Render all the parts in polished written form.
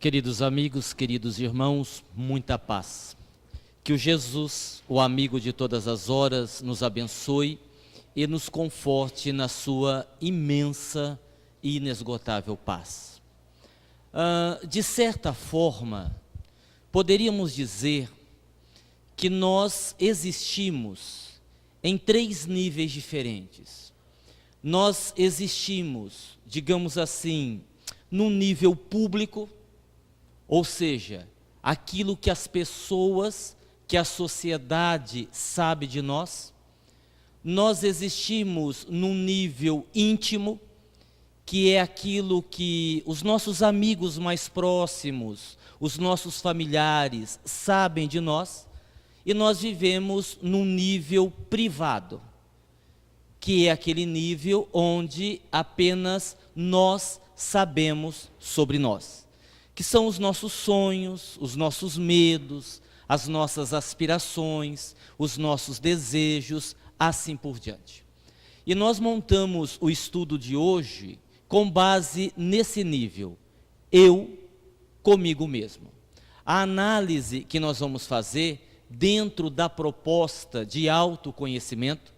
Queridos amigos, queridos irmãos, muita paz. Que o Jesus, o amigo de todas as horas, nos abençoe e nos conforte na sua imensa e inesgotável paz. De certa forma, poderíamos dizer que nós existimos em 3 níveis diferentes. Nós existimos, digamos assim, num nível público, ou seja, aquilo que as pessoas, que a sociedade sabe de nós. Nós existimos num nível íntimo, que é aquilo que os nossos amigos mais próximos, os nossos familiares sabem de nós. E nós vivemos num nível privado, que é aquele nível onde apenas nós sabemos sobre nós. Que são os nossos sonhos, os nossos medos, as nossas aspirações, os nossos desejos, assim por diante. E nós montamos o estudo de hoje com base nesse nível, eu comigo mesmo. A análise que nós vamos fazer dentro da proposta de autoconhecimento,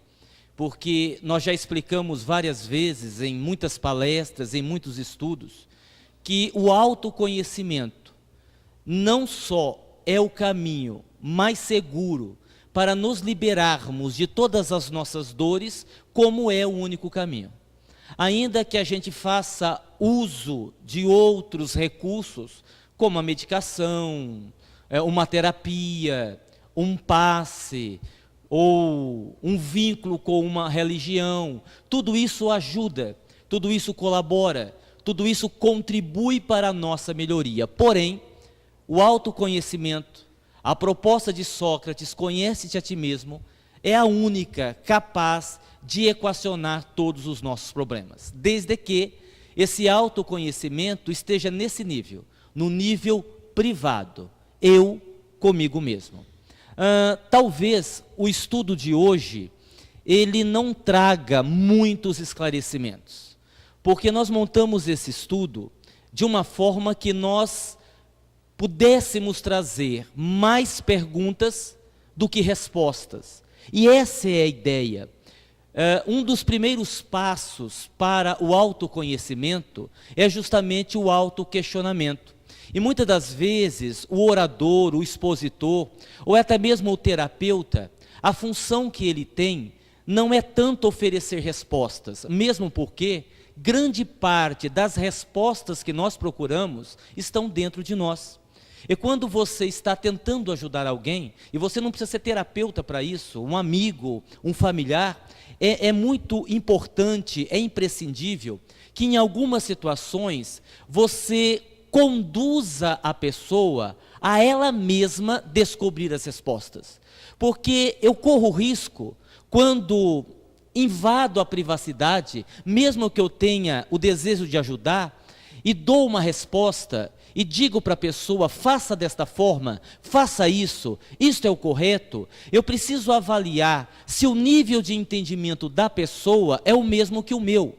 porque nós já explicamos várias vezes em muitas palestras, em muitos estudos, que o autoconhecimento não só é o caminho mais seguro para nos liberarmos de todas as nossas dores, como é o único caminho. Ainda que a gente faça uso de outros recursos, como a medicação, uma terapia, um passe, ou um vínculo com uma religião, tudo isso ajuda, tudo isso colabora, tudo isso contribui para a nossa melhoria. Porém, o autoconhecimento, a proposta de Sócrates, conhece-te a ti mesmo, é a única capaz de equacionar todos os nossos problemas. Desde que esse autoconhecimento esteja nesse nível, no nível privado, eu comigo mesmo. Talvez o estudo de hoje, ele não traga muitos esclarecimentos, porque nós montamos esse estudo de uma forma que nós pudéssemos trazer mais perguntas do que respostas. E essa é a ideia. Um dos primeiros passos para o autoconhecimento é justamente o autoquestionamento. E muitas das vezes o orador, o expositor, ou até mesmo o terapeuta, a função que ele tem não é tanto oferecer respostas, mesmo porque grande parte das respostas que nós procuramos estão dentro de nós. E quando você está tentando ajudar alguém, e você não precisa ser terapeuta para isso, um amigo, um familiar, é muito importante, é imprescindível que em algumas situações você conduza a pessoa a ela mesma descobrir as respostas. Porque eu corro risco, quando invado a privacidade, mesmo que eu tenha o desejo de ajudar, e dou uma resposta, e digo para a pessoa, faça desta forma, faça isso, isto é o correto, eu preciso avaliar se o nível de entendimento da pessoa é o mesmo que o meu.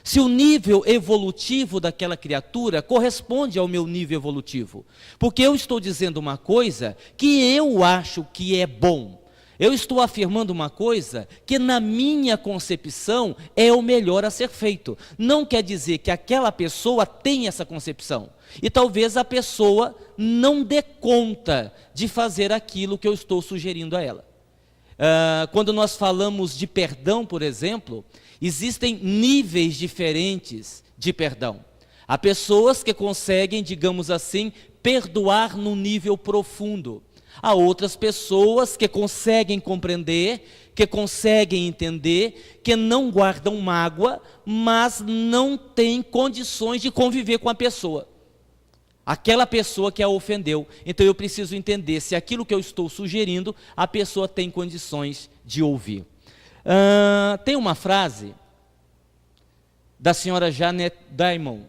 Se o nível evolutivo daquela criatura corresponde ao meu nível evolutivo. Porque eu estou dizendo uma coisa que eu acho que é bom. Eu estou afirmando uma coisa que na minha concepção é o melhor a ser feito. Não quer dizer que aquela pessoa tem essa concepção. E talvez a pessoa não dê conta de fazer aquilo que eu estou sugerindo a ela. Quando nós falamos de perdão, por exemplo, existem níveis diferentes de perdão. Há pessoas que conseguem, digamos assim, perdoar no nível profundo. Há outras pessoas que conseguem compreender, que conseguem entender, que não guardam mágoa, mas não têm condições de conviver com a pessoa. Aquela pessoa que a ofendeu. Então eu preciso entender se aquilo que eu estou sugerindo, a pessoa tem condições de ouvir. Tem uma frase da senhora Janet Diamond,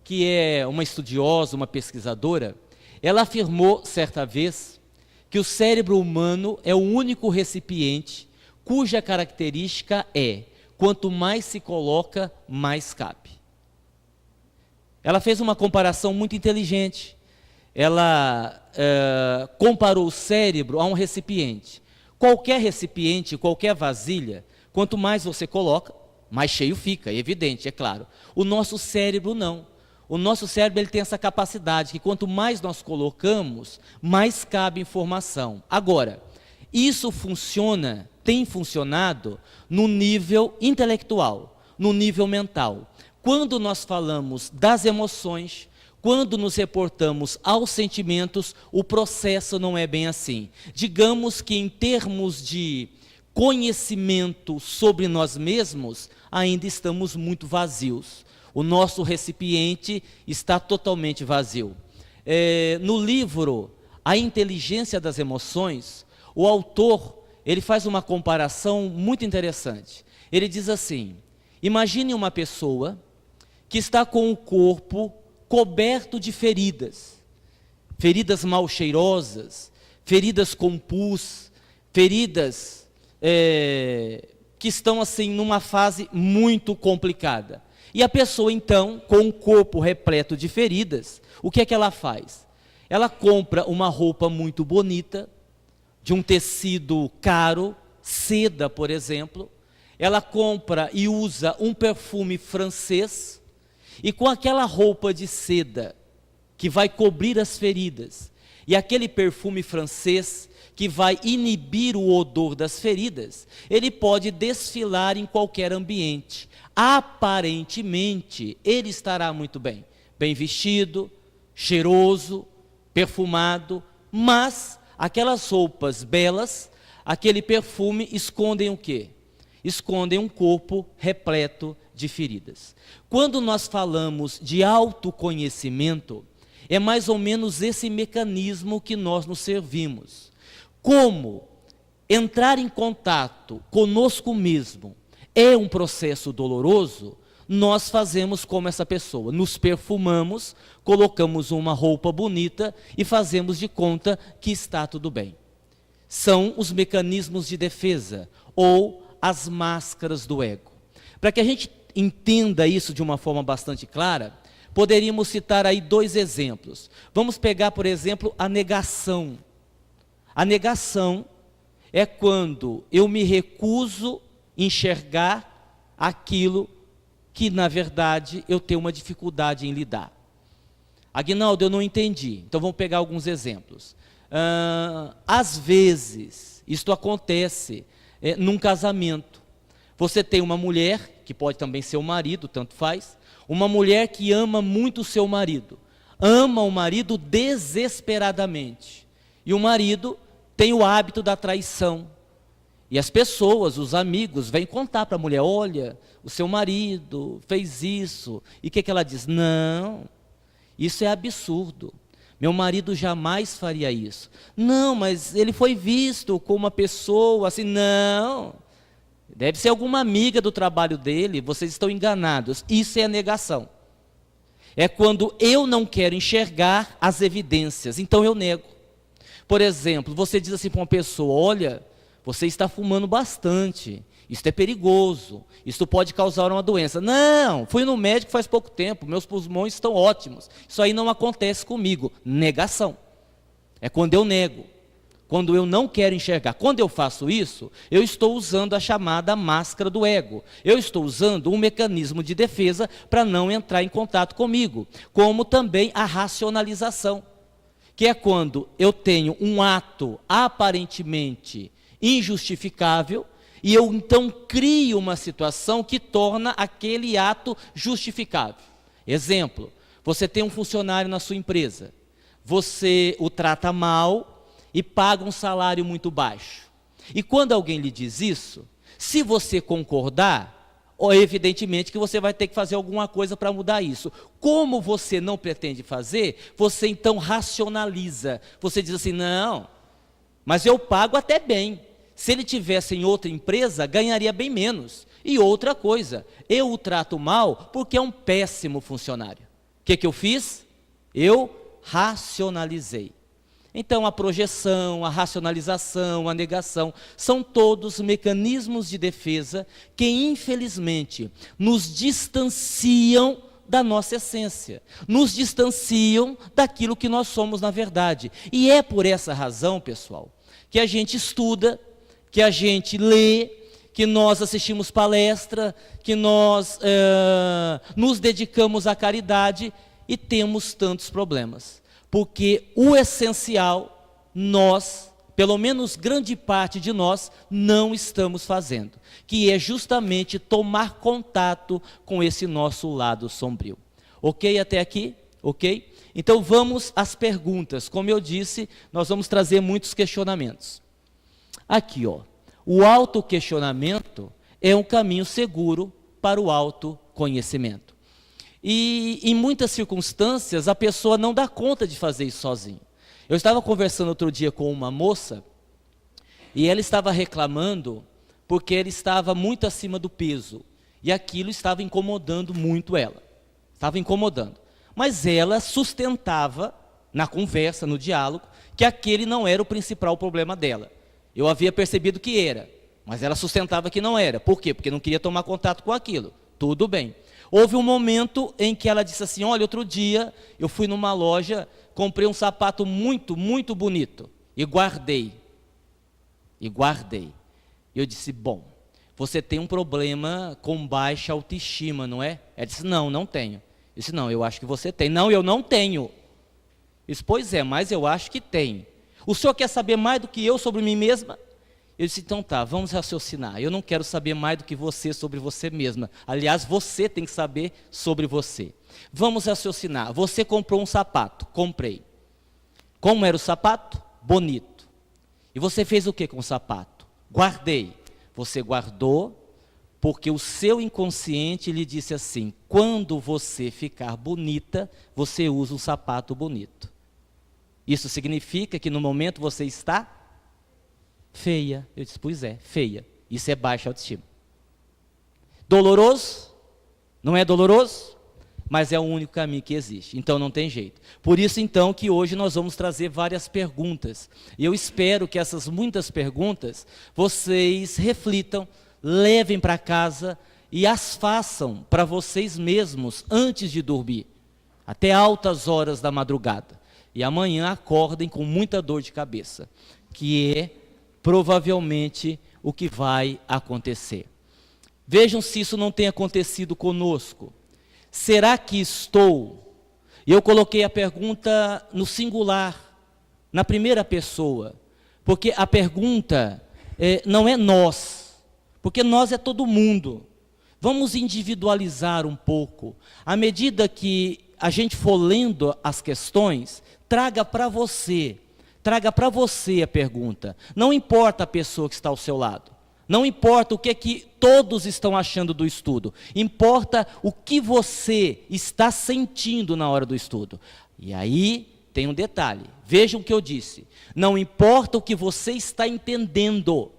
que é uma estudiosa, uma pesquisadora. Ela afirmou certa vez que o cérebro humano é o único recipiente cuja característica é: quanto mais se coloca, mais cabe. Ela fez uma comparação muito inteligente. Ela comparou o cérebro a um recipiente. Qualquer recipiente, qualquer vasilha, quanto mais você coloca, mais cheio fica, é evidente, é claro. O nosso cérebro não. O nosso cérebro ele tem essa capacidade, que quanto mais nós colocamos, mais cabe informação. Agora, isso funciona, tem funcionado no nível intelectual, no nível mental. Quando nós falamos das emoções, quando nos reportamos aos sentimentos, o processo não é bem assim. Digamos que em termos de conhecimento sobre nós mesmos, ainda estamos muito vazios. O nosso recipiente está totalmente vazio. No livro A Inteligência das Emoções, o autor ele faz uma comparação muito interessante. Ele diz assim: imagine uma pessoa que está com o corpo coberto de feridas, feridas mal cheirosas, feridas com pus, feridas que estão assim numa fase muito complicada. E a pessoa então, com o corpo repleto de feridas, o que é que ela faz? Ela compra uma roupa muito bonita, de um tecido caro, seda, por exemplo. Ela compra e usa um perfume francês, e com aquela roupa de seda que vai cobrir as feridas, e aquele perfume francês que vai inibir o odor das feridas, ele pode desfilar em qualquer ambiente. Aparentemente, ele estará muito bem, bem vestido, cheiroso, perfumado, mas aquelas roupas belas, aquele perfume escondem o quê? Escondem um corpo repleto de feridas. Quando nós falamos de autoconhecimento, é mais ou menos esse mecanismo que nós nos servimos. Como entrar em contato conosco mesmo é um processo doloroso, nós fazemos como essa pessoa, nos perfumamos, colocamos uma roupa bonita e fazemos de conta que está tudo bem. São os mecanismos de defesa ou as máscaras do ego. Para que a gente entenda isso de uma forma bastante clara, poderíamos citar aí 2 exemplos. Vamos pegar, por exemplo, a negação. A negação é quando eu me recuso a enxergar aquilo que, na verdade, eu tenho uma dificuldade em lidar. Aguinaldo, eu não entendi. Então, vamos pegar alguns exemplos. Às vezes, isto acontece num casamento. Você tem uma mulher, que pode também ser o marido, tanto faz, uma mulher que ama muito o seu marido. Ama o marido desesperadamente. E o marido tem o hábito da traição. E as pessoas, os amigos, vêm contar para a mulher: olha, o seu marido fez isso. E o que ela diz? Não, isso é absurdo. Meu marido jamais faria isso. Não, mas ele foi visto com uma pessoa assim. Não, deve ser alguma amiga do trabalho dele, vocês estão enganados. Isso é a negação. É quando eu não quero enxergar as evidências, então eu nego. Por exemplo, você diz assim para uma pessoa: olha, você está fumando bastante, isso é perigoso, isso pode causar uma doença. Não, fui no médico faz pouco tempo, meus pulmões estão ótimos, isso aí não acontece comigo. Negação, é quando eu nego, quando eu não quero enxergar. Quando eu faço isso, eu estou usando a chamada máscara do ego, eu estou usando um mecanismo de defesa para não entrar em contato comigo, como também a racionalização, que é quando eu tenho um ato aparentemente injustificável, e eu então crio uma situação que torna aquele ato justificável. Exemplo, você tem um funcionário na sua empresa, você o trata mal e paga um salário muito baixo. E quando alguém lhe diz isso, se você concordar, evidentemente que você vai ter que fazer alguma coisa para mudar isso. Como você não pretende fazer, você então racionaliza. Você diz assim: não, mas eu pago até bem. Se ele tivesse em outra empresa, ganharia bem menos. E outra coisa, eu o trato mal porque é um péssimo funcionário. O que eu fiz? Eu racionalizei. Então, a projeção, a racionalização, a negação, são todos mecanismos de defesa que, infelizmente, nos distanciam da nossa essência, nos distanciam daquilo que nós somos na verdade. E é por essa razão, pessoal, que a gente estuda, que a gente lê, que nós assistimos palestra, que nós nos dedicamos à caridade e temos tantos problemas. Porque o essencial, nós, pelo menos grande parte de nós, não estamos fazendo, que é justamente tomar contato com esse nosso lado sombrio. Ok até aqui? Ok? Então vamos às perguntas. Como eu disse, nós vamos trazer muitos questionamentos. Aqui, ó, o autoquestionamento é um caminho seguro para o autoconhecimento. E em muitas circunstâncias a pessoa não dá conta de fazer isso sozinha. Eu estava conversando outro dia com uma moça e ela estava reclamando porque ela estava muito acima do peso e aquilo estava incomodando muito ela. Estava incomodando. Mas ela sustentava na conversa, no diálogo, que aquele não era o principal problema dela. Eu havia percebido que era, mas ela sustentava que não era. Por quê? Porque não queria tomar contato com aquilo. Tudo bem. Houve um momento em que ela disse assim, olha, outro dia eu fui numa loja, comprei um sapato muito, muito bonito e guardei. Eu disse, bom, você tem um problema com baixa autoestima, não é? Ela disse, não, não tenho. Eu disse, não, eu acho que você tem. Não, eu não tenho. Eu disse, pois é, mas eu acho que tem. O senhor quer saber mais do que eu sobre mim mesma? Eu disse, então tá, vamos raciocinar. Eu não quero saber mais do que você sobre você mesma. Aliás, você tem que saber sobre você. Vamos raciocinar. Você comprou um sapato. Comprei. Como era o sapato? Bonito. E você fez o que com o sapato? Guardei. Você guardou porque o seu inconsciente lhe disse assim, quando você ficar bonita, você usa um sapato bonito. Isso significa que no momento você está feia. Eu disse, pois é, feia. Isso é baixa autoestima. Doloroso? Não é doloroso? Mas é o único caminho que existe. Então não tem jeito. Por isso então que hoje nós vamos trazer várias perguntas. E eu espero que essas muitas perguntas vocês reflitam, levem para casa e as façam para vocês mesmos antes de dormir. Até altas horas da madrugada. E amanhã acordem com muita dor de cabeça. Que é provavelmente o que vai acontecer. Vejam se isso não tem acontecido conosco. Será que estou? E eu coloquei a pergunta no singular, na primeira pessoa, porque a pergunta não é nós, porque nós é todo mundo. Vamos individualizar um pouco. À medida que a gente for lendo as questões, traga para você a pergunta. Não importa a pessoa que está ao seu lado. Não importa o que é que todos estão achando do estudo. Importa o que você está sentindo na hora do estudo. E aí tem um detalhe. Vejam o que eu disse. Não importa o que você está entendendo.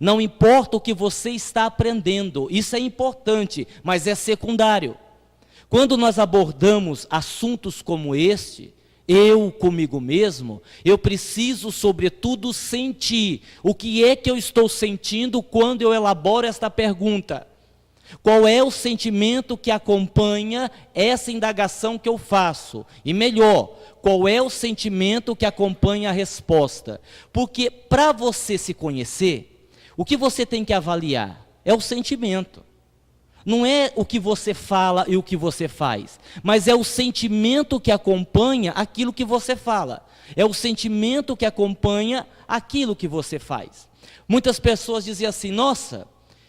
Não importa o que você está aprendendo. Isso é importante, mas é secundário. Quando nós abordamos assuntos como este, eu comigo mesmo, eu preciso sobretudo sentir o que é que eu estou sentindo quando eu elaboro esta pergunta. Qual é o sentimento que acompanha essa indagação que eu faço? E melhor, qual é o sentimento que acompanha a resposta? Porque para você se conhecer, o que você tem que avaliar é o sentimento. Não é o que você fala e o que você faz, mas é o sentimento que acompanha aquilo que você fala. É o sentimento que acompanha aquilo que você faz. Muitas pessoas diziam assim, nossa,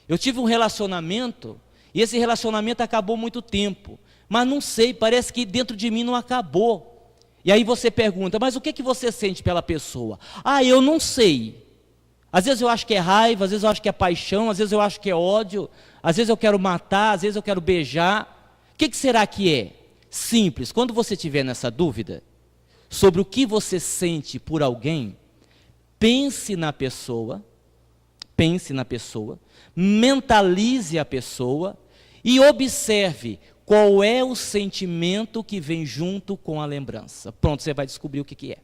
eu tive um relacionamento e esse relacionamento acabou há muito tempo, mas não sei, parece que dentro de mim não acabou. E aí você pergunta, mas o que é que você sente pela pessoa? Ah, eu não sei. Às vezes eu acho que é raiva, às vezes eu acho que é paixão, às vezes eu acho que é ódio, às vezes eu quero matar, às vezes eu quero beijar. O que será que é? Simples, quando você estiver nessa dúvida sobre o que você sente por alguém, pense na pessoa, mentalize a pessoa e observe qual é o sentimento que vem junto com a lembrança. Pronto, você vai descobrir o que é.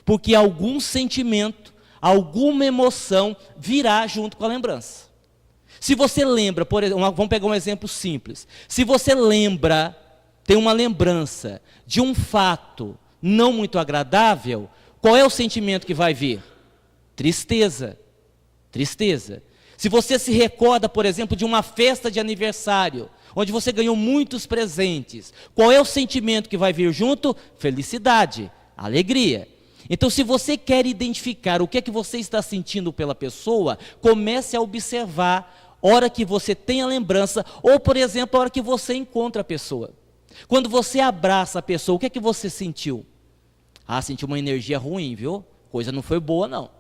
Porque algum sentimento, alguma emoção virá junto com a lembrança. Se você lembra, por exemplo, vamos pegar um exemplo simples. Se você lembra, tem uma lembrança de um fato não muito agradável, qual é o sentimento que vai vir? Tristeza. Tristeza. Se você se recorda, por exemplo, de uma festa de aniversário, onde você ganhou muitos presentes, qual é o sentimento que vai vir junto? Felicidade, alegria. Então, se você quer identificar o que é que você está sentindo pela pessoa, comece a observar a hora que você tem a lembrança, ou, por exemplo, a hora que você encontra a pessoa. Quando você abraça a pessoa, o que é que você sentiu? Ah, senti uma energia ruim, viu? Coisa não foi boa, não.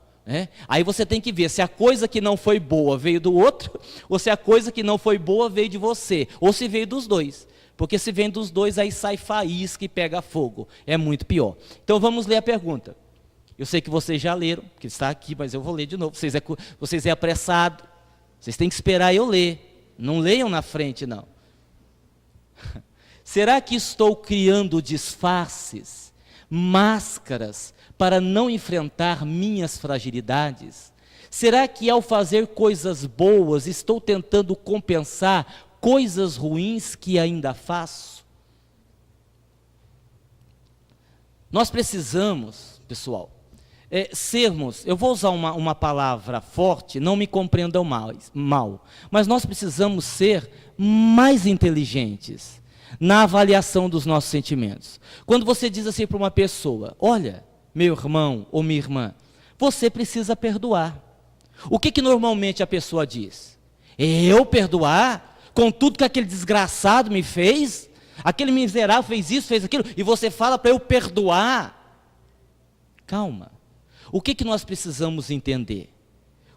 Aí você tem que ver se a coisa que não foi boa veio do outro, ou se a coisa que não foi boa veio de você, ou se veio dos dois. Porque se vem dos dois, aí sai faísca e pega fogo. É muito pior. Então vamos ler a pergunta. Eu sei que vocês já leram, que está aqui, mas eu vou ler de novo. Vocês é apressado. Vocês têm que esperar eu ler. Não leiam na frente, não. Será que estou criando disfarces, máscaras, para não enfrentar minhas fragilidades? Será que ao fazer coisas boas, estou tentando compensar coisas ruins que ainda faço? Nós precisamos, pessoal, sermos, eu vou usar uma palavra forte, não me compreendam mal, mas nós precisamos ser mais inteligentes na avaliação dos nossos sentimentos. Quando você diz assim para uma pessoa, olha, meu irmão ou minha irmã, você precisa perdoar. O que normalmente a pessoa diz? Eu perdoar? Com tudo que aquele desgraçado me fez? Aquele miserável fez isso, fez aquilo, e você fala para eu perdoar? Calma. O que nós precisamos entender?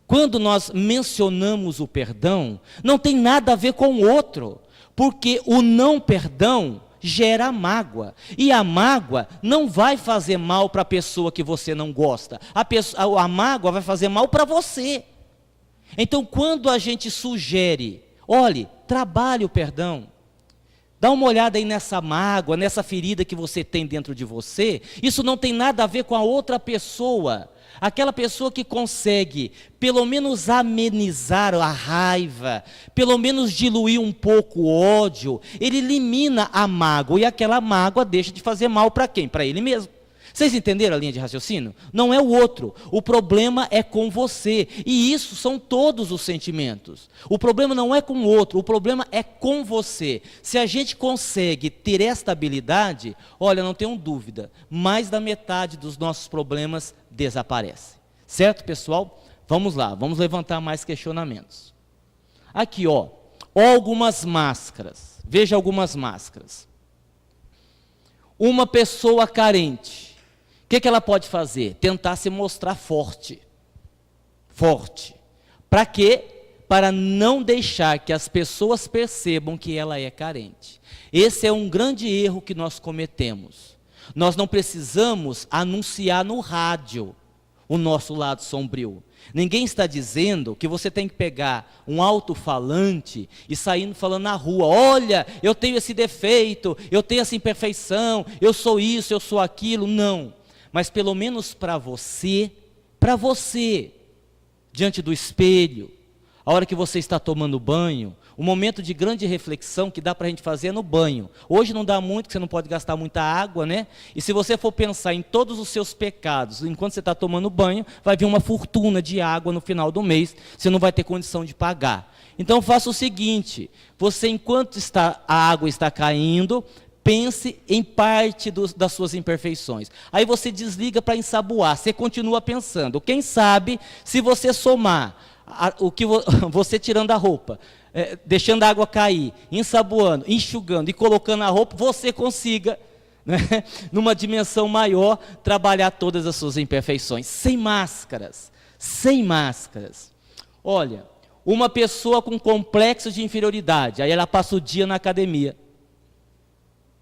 Quando nós mencionamos o perdão, não tem nada a ver com o outro, porque o não perdão gera mágoa, e a mágoa não vai fazer mal para a pessoa que você não gosta, a mágoa vai fazer mal para você. Então quando a gente sugere, olhe, trabalhe o perdão, dá uma olhada aí nessa mágoa, nessa ferida que você tem dentro de você, isso não tem nada a ver com a outra pessoa. Aquela pessoa que consegue, pelo menos amenizar a raiva, pelo menos diluir um pouco o ódio, ele elimina a mágoa, e aquela mágoa deixa de fazer mal para quem? Para ele mesmo. Vocês entenderam a linha de raciocínio? Não é o outro, o problema é com você, e isso são todos os sentimentos. O problema não é com o outro, o problema é com você. Se a gente consegue ter esta habilidade, olha, não tenham dúvida, mais da metade dos nossos problemas desaparece. Certo, pessoal? Vamos lá, vamos levantar mais questionamentos. Aqui, ó algumas máscaras. Veja algumas máscaras. Uma pessoa carente, o que ela pode fazer? Tentar se mostrar forte. Forte. Para quê? Para não deixar que as pessoas percebam que ela é carente. Esse é um grande erro que nós cometemos. Nós não precisamos anunciar no rádio o nosso lado sombrio. Ninguém está dizendo que você tem que pegar um alto-falante e sair falando na rua, olha, eu tenho esse defeito, eu tenho essa imperfeição, eu sou isso, eu sou aquilo. Não. Mas pelo menos para você, diante do espelho, a hora que você está tomando banho, um momento de grande reflexão que dá para a gente fazer é no banho. Hoje não dá muito, porque você não pode gastar muita água, né? E se você for pensar em todos os seus pecados, enquanto você está tomando banho, vai vir uma fortuna de água no final do mês, você não vai ter condição de pagar. Então faça o seguinte, você enquanto a água está caindo, pense em parte das suas imperfeições. Aí você desliga para ensaboar, você continua pensando. Quem sabe, se você somar o que você tirando a roupa, deixando a água cair, ensaboando, enxugando e colocando a roupa, você consiga, né, numa dimensão maior, trabalhar todas as suas imperfeições, sem máscaras, sem máscaras. Olha, uma pessoa com complexo de inferioridade, aí ela passa o dia na academia,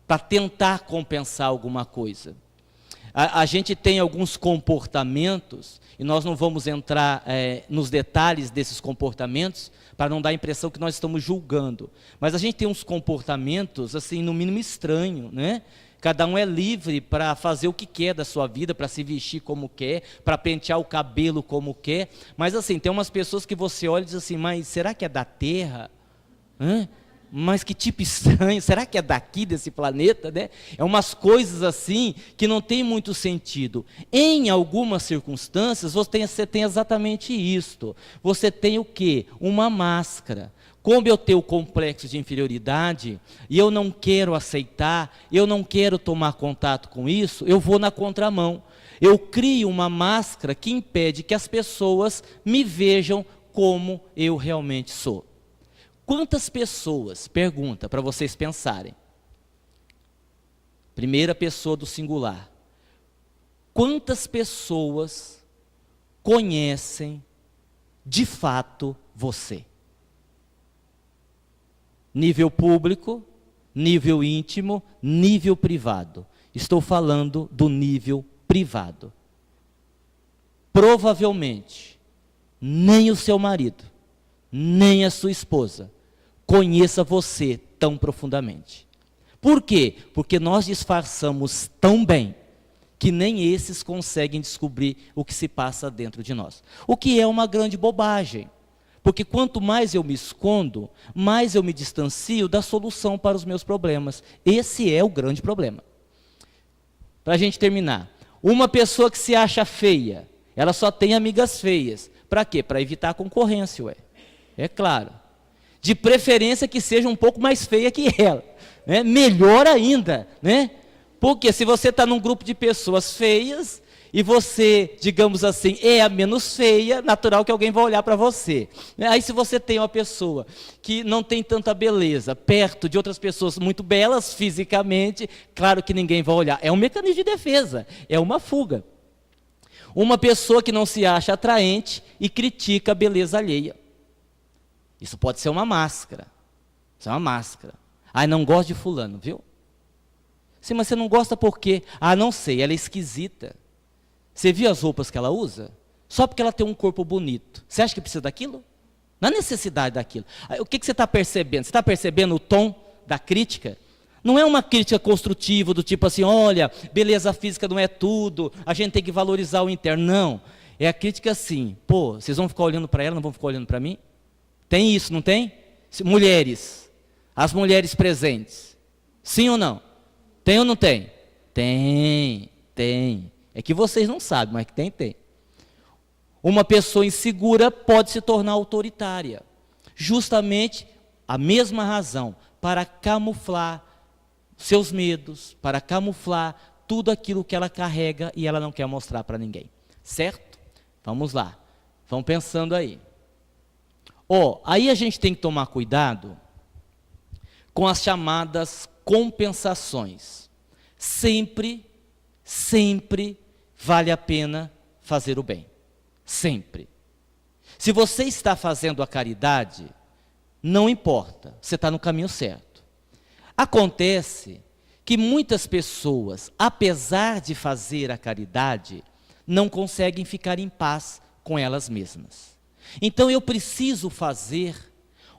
para tentar compensar alguma coisa. A gente tem alguns comportamentos, e nós não vamos entrar nos detalhes desses comportamentos, para não dar a impressão que nós estamos julgando. Mas a gente tem uns comportamentos, assim, no mínimo estranho, né? Cada um é livre para fazer o que quer da sua vida, para se vestir como quer, para pentear o cabelo como quer. Mas assim, tem umas pessoas que você olha e diz assim, mas será que é da Terra? Mas que tipo estranho, será que é daqui desse planeta, né? É umas coisas assim que não tem muito sentido. Em algumas circunstâncias, você tem exatamente isto. Você tem o quê? Uma máscara. Como eu tenho o complexo de inferioridade, e eu não quero aceitar, eu não quero tomar contato com isso, eu vou na contramão. Eu crio uma máscara que impede que as pessoas me vejam como eu realmente sou. Quantas pessoas, pergunta para vocês pensarem, primeira pessoa do singular, quantas pessoas conhecem de fato você? Nível público, nível íntimo, nível privado. Estou falando do nível privado. Provavelmente, nem o seu marido, nem a sua esposa conheça você tão profundamente. Por quê? Porque nós disfarçamos tão bem que nem esses conseguem descobrir o que se passa dentro de nós. O que é uma grande bobagem. Porque quanto mais eu me escondo, mais eu me distancio da solução para os meus problemas. Esse é o grande problema. Para a gente terminar. Uma pessoa que se acha feia, ela só tem amigas feias. Para quê? Para evitar a concorrência, ué. É claro. De preferência que seja um pouco mais feia que ela. Né? Melhor ainda, né? Porque se você está num grupo de pessoas feias, e você, digamos assim, é a menos feia, natural que alguém vai olhar para você. Aí se você tem uma pessoa que não tem tanta beleza, perto de outras pessoas muito belas fisicamente, claro que ninguém vai olhar. É um mecanismo de defesa, é uma fuga. Uma pessoa que não se acha atraente e critica a beleza alheia. Isso pode ser uma máscara. Isso é uma máscara. Ah, não gosto de fulano, viu? Sim, mas você não gosta por quê? Ah, não sei, ela é esquisita. Você viu as roupas que ela usa? Só porque ela tem um corpo bonito. Você acha que precisa daquilo? Não há necessidade daquilo. O que você está percebendo? Você está percebendo o tom da crítica? Não é uma crítica construtiva do tipo assim, olha, beleza física não é tudo, a gente tem que valorizar o interno. Não, é a crítica assim, pô, vocês vão ficar olhando para ela, não vão ficar olhando para mim? Tem isso, não tem? Mulheres, as mulheres presentes, sim ou não? Tem ou não tem? Tem. É que vocês não sabem, mas que tem. Uma pessoa insegura pode se tornar autoritária. Justamente a mesma razão, para camuflar seus medos, para camuflar tudo aquilo que ela carrega e ela não quer mostrar para ninguém. Certo? Vamos lá. Vão pensando aí. Aí a gente tem que tomar cuidado com as chamadas compensações. Sempre vale a pena fazer o bem. Sempre. Se você está fazendo a caridade, não importa, você está no caminho certo. Acontece que muitas pessoas, apesar de fazer a caridade, não conseguem ficar em paz com elas mesmas. Então eu preciso fazer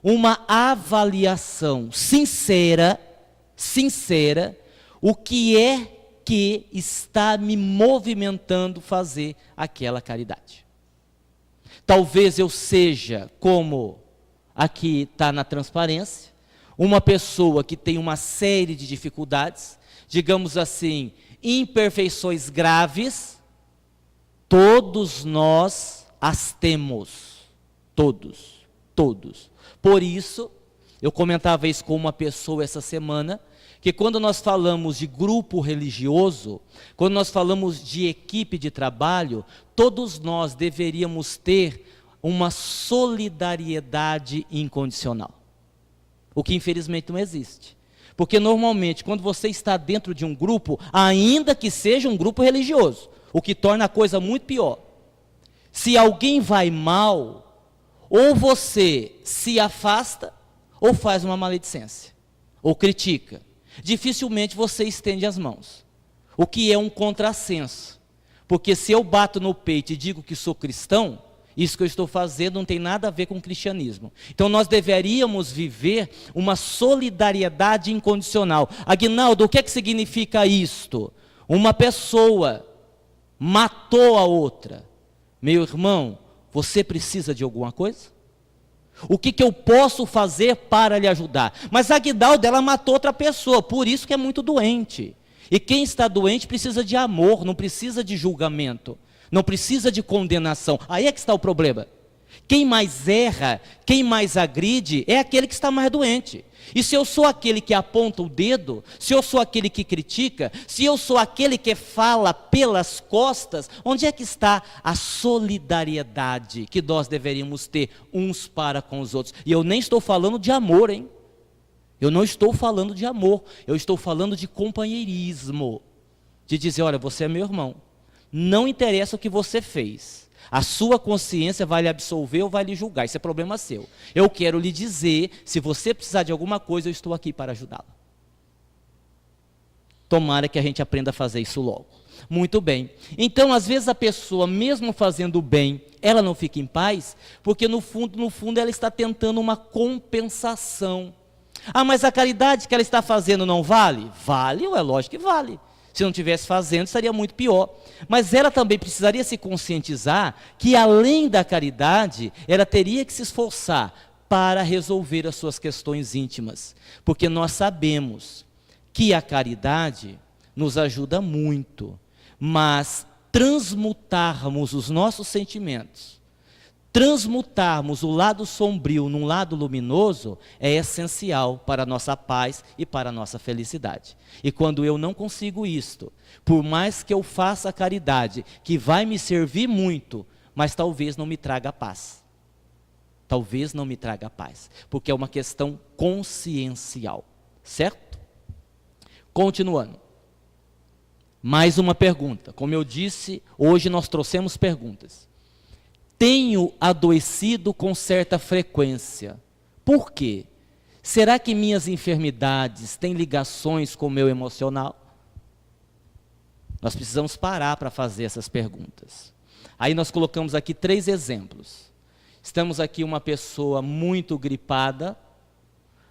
uma avaliação sincera, o que é que está me movimentando fazer aquela caridade. Talvez eu seja, como aqui está na transparência, uma pessoa que tem uma série de dificuldades, digamos assim, imperfeições graves, todos nós as temos, todos. Por isso, eu comentava isso com uma pessoa essa semana, que quando nós falamos de grupo religioso, quando nós falamos de equipe de trabalho, todos nós deveríamos ter uma solidariedade incondicional. O que infelizmente não existe. Porque normalmente, quando você está dentro de um grupo, ainda que seja um grupo religioso, o que torna a coisa muito pior. Se alguém vai mal, ou você se afasta, ou faz uma maledicência, ou critica. Dificilmente você estende as mãos. o que é um contrassenso. Porque se eu bato no peito e digo que sou cristão, isso que eu estou fazendo não tem nada a ver com o cristianismo. Então nós deveríamos viver uma solidariedade incondicional. Aguinaldo, o que é que significa isto? Uma pessoa matou a outra. Meu irmão, você precisa de alguma coisa? O que eu posso fazer para lhe ajudar? Mas a Aguinaldo, ela matou outra pessoa, por isso que é muito doente. E quem está doente precisa de amor, não precisa de julgamento, não precisa de condenação. Aí é que está o problema. Quem mais erra, quem mais agride, é aquele que está mais doente. E se eu sou aquele que aponta o dedo, se eu sou aquele que critica, se eu sou aquele que fala pelas costas, onde é que está a solidariedade que nós deveríamos ter uns para com os outros? E eu nem estou falando de amor, hein? Eu não estou falando de amor, eu estou falando de companheirismo. De dizer, olha, você é meu irmão, não interessa o que você fez. A sua consciência vai lhe absolver ou vai lhe julgar, isso é problema seu. Eu quero lhe dizer, se você precisar de alguma coisa, eu estou aqui para ajudá-lo. Tomara que a gente aprenda a fazer isso logo. Muito bem. Então, às vezes a pessoa, mesmo fazendo o bem, ela não fica em paz, porque no fundo ela está tentando uma compensação. Ah, mas a caridade que ela está fazendo não vale? Vale, é lógico que vale. Se não estivesse fazendo, estaria muito pior. Mas ela também precisaria se conscientizar que, além da caridade, ela teria que se esforçar para resolver as suas questões íntimas. Porque nós sabemos que a caridade nos ajuda muito, mas transmutarmos os nossos sentimentos, transmutarmos o lado sombrio num lado luminoso é essencial para a nossa paz e para a nossa felicidade. E quando eu não consigo isto, por mais que eu faça a caridade, que vai me servir muito, mas talvez não me traga paz. Talvez não me traga paz, porque é uma questão consciencial, certo? Continuando. Mais uma pergunta. Como eu disse, hoje nós trouxemos perguntas. Tenho adoecido com certa frequência. Por quê? Será que minhas enfermidades têm ligações com o meu emocional? Nós precisamos parar para fazer essas perguntas. Aí nós colocamos aqui 3 exemplos. Estamos aqui uma pessoa muito gripada.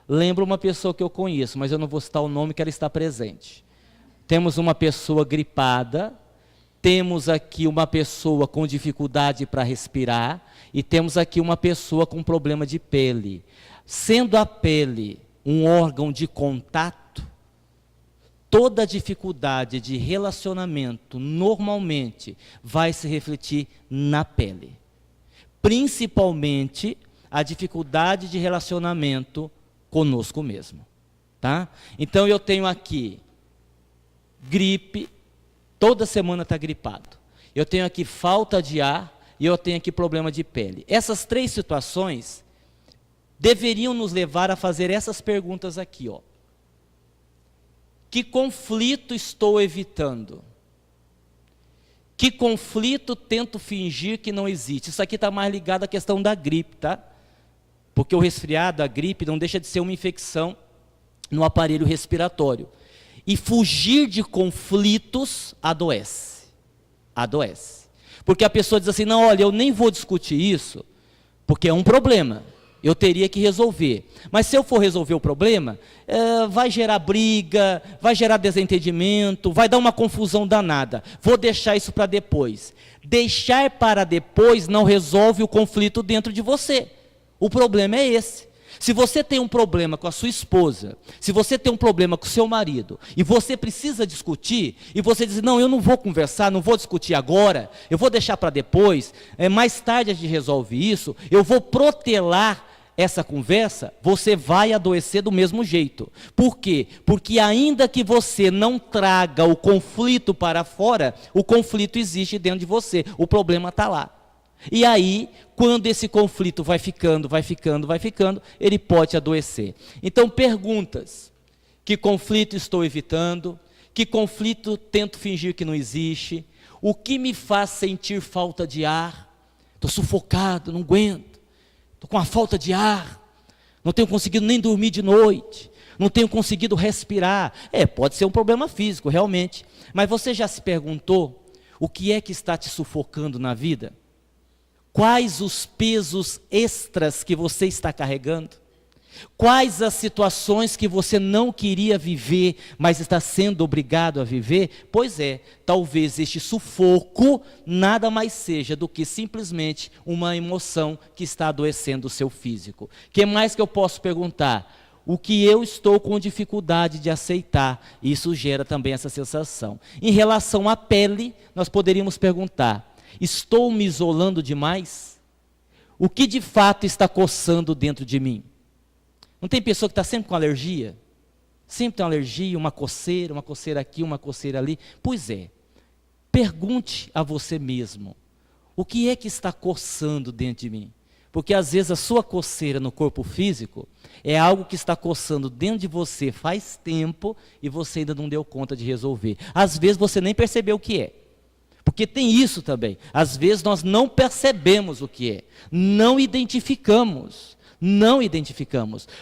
Lembro uma pessoa que eu conheço, mas eu não vou citar o nome que ela está presente. Temos uma pessoa gripada. Temos aqui uma pessoa com dificuldade para respirar e temos aqui uma pessoa com problema de pele. Sendo a pele um órgão de contato, toda dificuldade de relacionamento normalmente vai se refletir na pele. Principalmente a dificuldade de relacionamento conosco mesmo. Tá? Então eu tenho aqui gripe. Toda semana está gripado. Eu tenho aqui falta de ar e eu tenho aqui problema de pele. Essas 3 situações deveriam nos levar a fazer essas perguntas aqui. Ó. Que conflito estou evitando? Que conflito tento fingir que não existe? Isso aqui está mais ligado à questão da gripe, tá? Porque o resfriado, a gripe, não deixa de ser uma infecção no aparelho respiratório. E fugir de conflitos adoece. Adoece. Porque a pessoa diz assim, não, olha, eu nem vou discutir isso, porque é um problema. Eu teria que resolver. Mas se eu for resolver o problema, vai gerar briga, vai gerar desentendimento, vai dar uma confusão danada. Vou deixar isso para depois. Deixar para depois não resolve o conflito dentro de você. O problema é esse. Se você tem um problema com a sua esposa, se você tem um problema com o seu marido, e você precisa discutir, e você diz, não, eu não vou conversar, não vou discutir agora, eu vou deixar para depois, mais tarde a gente resolve isso, eu vou protelar essa conversa, você vai adoecer do mesmo jeito. Por quê? Porque ainda que você não traga o conflito para fora, o conflito existe dentro de você, o problema está lá. E aí, quando esse conflito vai ficando, ele pode adoecer. Então, perguntas. Que conflito estou evitando? Que conflito tento fingir que não existe? O que me faz sentir falta de ar? Estou sufocado, não aguento. Estou com uma falta de ar. Não tenho conseguido nem dormir de noite. não tenho conseguido respirar. Pode ser um problema físico, realmente. Mas você já se perguntou o que é que está te sufocando na vida? Quais os pesos extras que você está carregando? Quais as situações que você não queria viver, mas está sendo obrigado a viver? Pois talvez este sufoco nada mais seja do que simplesmente uma emoção que está adoecendo o seu físico. O que mais que eu posso perguntar? O que eu estou com dificuldade de aceitar, isso gera também essa sensação. Em relação à pele, nós poderíamos perguntar: estou me isolando demais? O que de fato está coçando dentro de mim? Não tem pessoa que está sempre com alergia? Sempre tem uma alergia, uma coceira aqui, uma coceira ali. Pois pergunte a você mesmo, o que é que está coçando dentro de mim? Porque às vezes a sua coceira no corpo físico é algo que está coçando dentro de você faz tempo e você ainda não deu conta de resolver. Às vezes você nem percebeu o que é. Porque tem isso também. Às vezes nós não percebemos o que é. Não identificamos.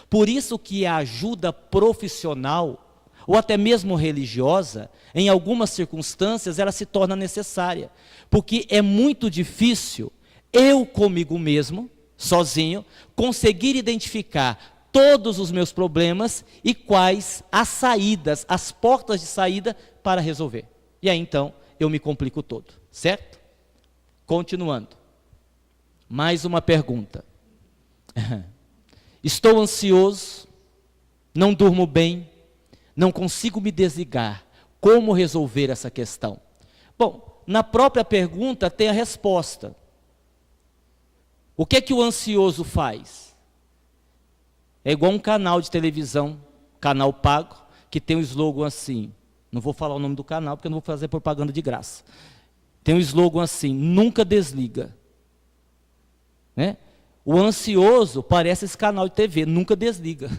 Por isso que a ajuda profissional, ou até mesmo religiosa, em algumas circunstâncias ela se torna necessária. Porque é muito difícil eu comigo mesmo, sozinho, conseguir identificar todos os meus problemas e quais as saídas, as portas de saída para resolver. E aí então eu me complico todo, certo? Continuando. Mais uma pergunta. Estou ansioso, não durmo bem, não consigo me desligar. Como resolver essa questão? Bom, na própria pergunta tem a resposta. O que é que o ansioso faz? É igual um canal de televisão, canal pago, que tem um slogan assim. Não vou falar o nome do canal, porque eu não vou fazer propaganda de graça. Tem um slogan assim: nunca desliga. Né? O ansioso parece esse canal de TV, nunca desliga.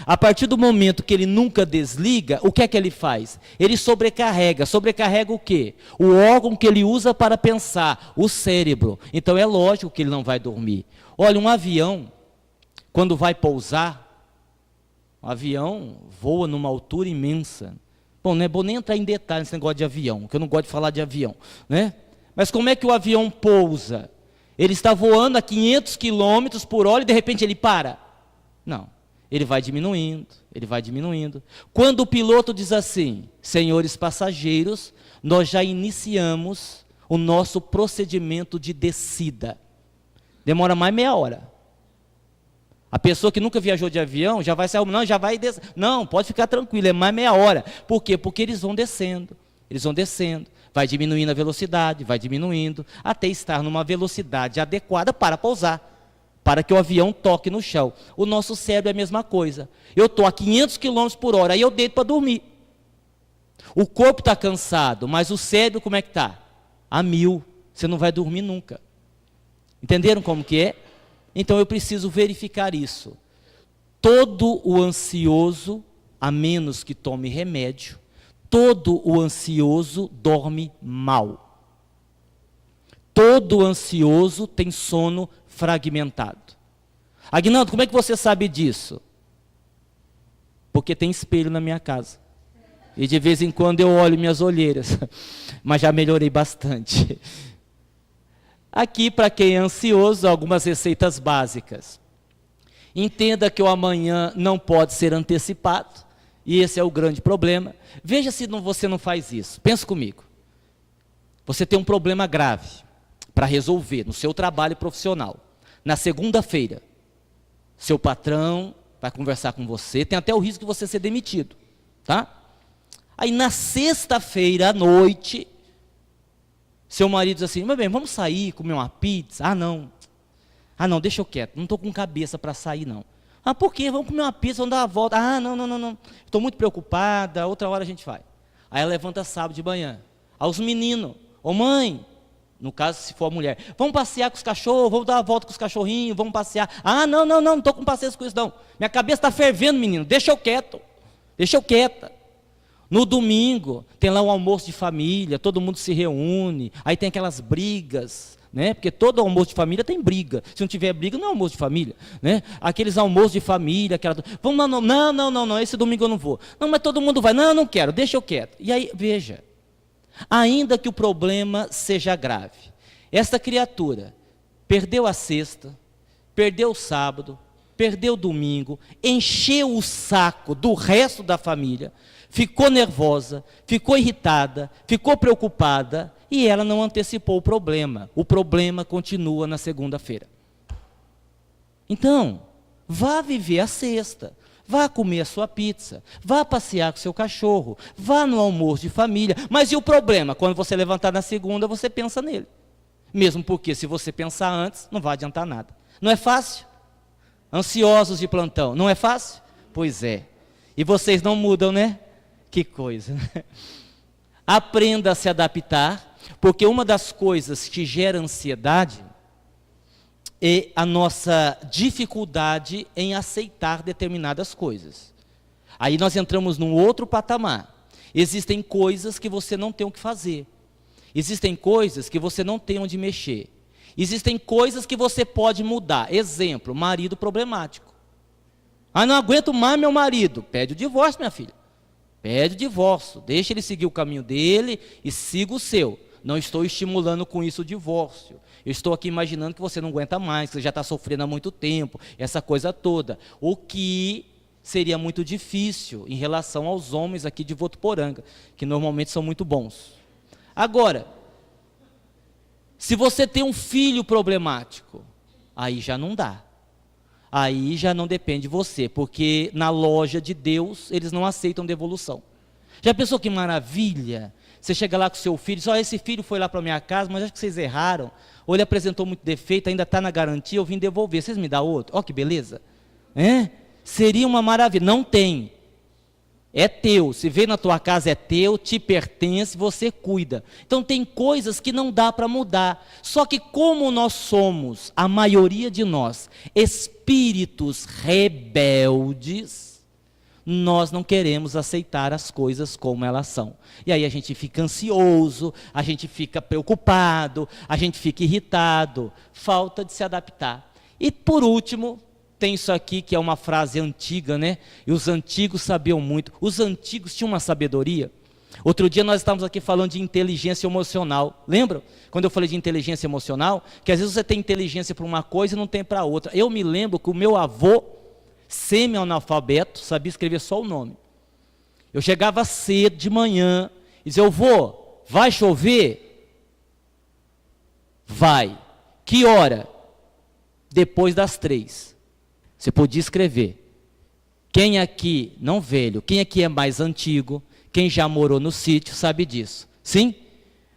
A partir do momento que ele nunca desliga, o que é que ele faz? Ele sobrecarrega. Sobrecarrega o quê? O órgão que ele usa para pensar, o cérebro. Então é lógico que ele não vai dormir. Olha, um avião, quando vai pousar, o avião voa numa altura imensa. Bom, não é bom nem entrar em detalhes nesse negócio de avião, porque eu não gosto de falar de avião, né? Mas como é que o avião pousa? Ele está voando a 500 km por hora e de repente ele para? Não, ele vai diminuindo, ele vai diminuindo. Quando o piloto diz assim: senhores passageiros, nós já iniciamos o nosso procedimento de descida. Demora mais meia hora. A pessoa que nunca viajou de avião já vai se arrumando, não, já vai descer. Não, pode ficar tranquilo, é mais meia hora. Por quê? Porque eles vão descendo, vai diminuindo a velocidade, vai diminuindo, até estar numa velocidade adequada para pousar, para que o avião toque no chão. O nosso cérebro é a mesma coisa. Eu estou a 500 km por hora, aí eu deito para dormir. O corpo está cansado, mas o cérebro como é que está? A 1000, você não vai dormir nunca. Entenderam como que é? Então eu preciso verificar isso. Todo o ansioso, a menos que tome remédio, todo o ansioso dorme mal. Todo ansioso tem sono fragmentado. Aguinaldo, como é que você sabe disso? Porque tem espelho na minha casa. E de vez em quando eu olho minhas olheiras. Mas já melhorei bastante. Aqui, para quem é ansioso, algumas receitas básicas. Entenda que o amanhã não pode ser antecipado, e esse é o grande problema. Veja se você não faz isso. Pensa comigo. Você tem um problema grave para resolver no seu trabalho profissional. Na segunda-feira, seu patrão vai conversar com você, tem até o risco de você ser demitido, tá? Aí na sexta-feira à noite, seu marido diz assim: meu bem, vamos sair, comer uma pizza? Ah, não, deixa eu quieto, não estou com cabeça para sair, não. Ah, por quê? Vamos comer uma pizza, vamos dar uma volta. Ah, não, estou muito preocupada, outra hora a gente vai. Aí ela levanta sábado de manhã, aos meninos: ô mãe, no caso se for a mulher, vamos passear com os cachorros, vamos dar uma volta com os cachorrinhos, vamos passear. Ah, não estou com paciência com isso não. Minha cabeça está fervendo, menino, deixa eu quieta. No domingo, tem lá um almoço de família, todo mundo se reúne, aí tem aquelas brigas, né? Porque todo almoço de família tem briga. Se não tiver briga, não é almoço de família, né? Aqueles almoços de família, vamos lá, não, esse domingo eu não vou. Não, mas todo mundo vai. Não, eu não quero, deixa eu quieto. E aí, veja, ainda que o problema seja grave, esta criatura perdeu a sexta, perdeu o sábado, perdeu o domingo, encheu o saco do resto da família, ficou nervosa, ficou irritada, ficou preocupada, e ela não antecipou o problema. O problema continua na segunda-feira. Então, vá viver a sexta, vá comer a sua pizza, vá passear com o seu cachorro, vá no almoço de família. Mas e o problema? Quando você levantar na segunda, você pensa nele. Mesmo porque se você pensar antes, não vai adiantar nada. Não é fácil? Ansiosos de plantão, não é fácil? Pois é. E vocês não mudam, né? Que coisa, né? Aprenda a se adaptar, porque uma das coisas que gera ansiedade é a nossa dificuldade em aceitar determinadas coisas. Aí nós entramos num outro patamar. Existem coisas que você não tem o que fazer. Existem coisas que você não tem onde mexer. Existem coisas que você pode mudar. Exemplo, marido problemático. Ah, não aguento mais meu marido. Pede o divórcio, minha filha. Pede o divórcio. Deixa ele seguir o caminho dele e siga o seu. Não estou estimulando com isso o divórcio. Eu estou aqui imaginando que você não aguenta mais, que você já está sofrendo há muito tempo, essa coisa toda. O que seria muito difícil em relação aos homens aqui de Votuporanga, que normalmente são muito bons. Agora, se você tem um filho problemático, aí já não dá. Aí já não depende de você, porque na loja de Deus eles não aceitam devolução. Já pensou que maravilha? Você chega lá com seu filho e diz, esse filho foi lá para a minha casa, mas acho que vocês erraram. Ou ele apresentou muito defeito, ainda está na garantia, eu vim devolver. Vocês me dão outro? Ó, que beleza. Seria uma maravilha. Não tem. É teu. Se veio na tua casa, é teu, te pertence, você cuida. Então tem coisas que não dá para mudar. Só que como nós somos, a maioria de nós, espíritos rebeldes, nós não queremos aceitar as coisas como elas são. E aí a gente fica ansioso, a gente fica preocupado, a gente fica irritado, falta de se adaptar. E por último, tem isso aqui que é uma frase antiga, né? E os antigos sabiam muito. Os antigos tinham uma sabedoria. Outro dia nós estávamos aqui falando de inteligência emocional. Lembram? Quando eu falei de inteligência emocional, que às vezes você tem inteligência para uma coisa e não tem para outra. Eu me lembro que o meu avô, semi-analfabeto, sabia escrever só o nome. Eu chegava cedo de manhã e dizia, eu vou, vai chover? Vai. Que hora? Depois das 3. Você podia escrever. Quem aqui, não velho, quem aqui é mais antigo, quem já morou no sítio, sabe disso. Sim?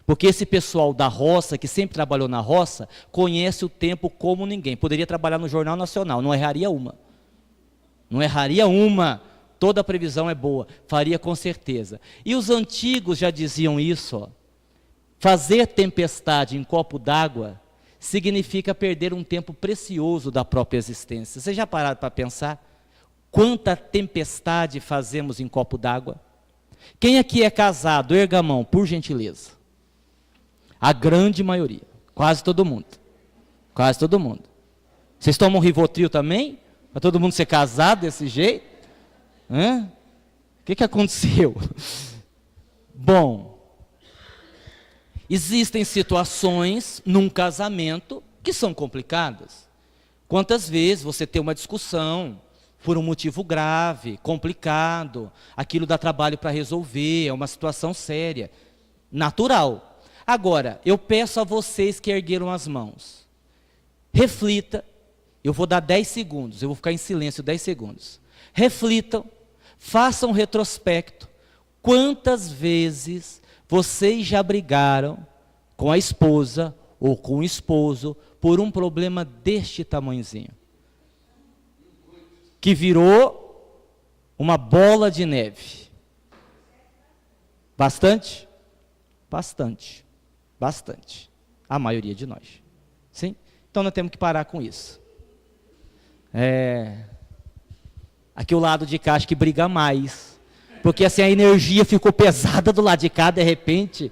Porque esse pessoal da roça, que sempre trabalhou na roça, conhece o tempo como ninguém. Poderia trabalhar no Jornal Nacional, não erraria uma. Não erraria uma. Toda a previsão é boa. Faria com certeza. E os antigos já diziam isso. Ó. Fazer tempestade em copo d'água significa perder um tempo precioso da própria existência. Vocês já pararam para pensar? Quanta tempestade fazemos em copo d'água? Quem aqui é casado? Erga a mão, por gentileza. A grande maioria. Quase todo mundo. Quase todo mundo. Vocês tomam Rivotril também? Para todo mundo ser casado desse jeito? O que aconteceu? Bom, existem situações num casamento que são complicadas. Quantas vezes você tem uma discussão por um motivo grave, complicado, aquilo dá trabalho para resolver, é uma situação séria, natural. Agora, eu peço a vocês que ergueram as mãos, reflita, eu vou dar 10 segundos, eu vou ficar em silêncio 10 segundos. Reflitam, façam um retrospecto, quantas vezes vocês já brigaram com a esposa ou com o esposo por um problema deste tamanhozinho, que virou uma bola de neve? Bastante? Bastante. Bastante. A maioria de nós. Sim? Então nós temos que parar com isso. Aqui o lado de cá acho que briga mais. Porque assim a energia ficou pesada do lado de cá, de repente.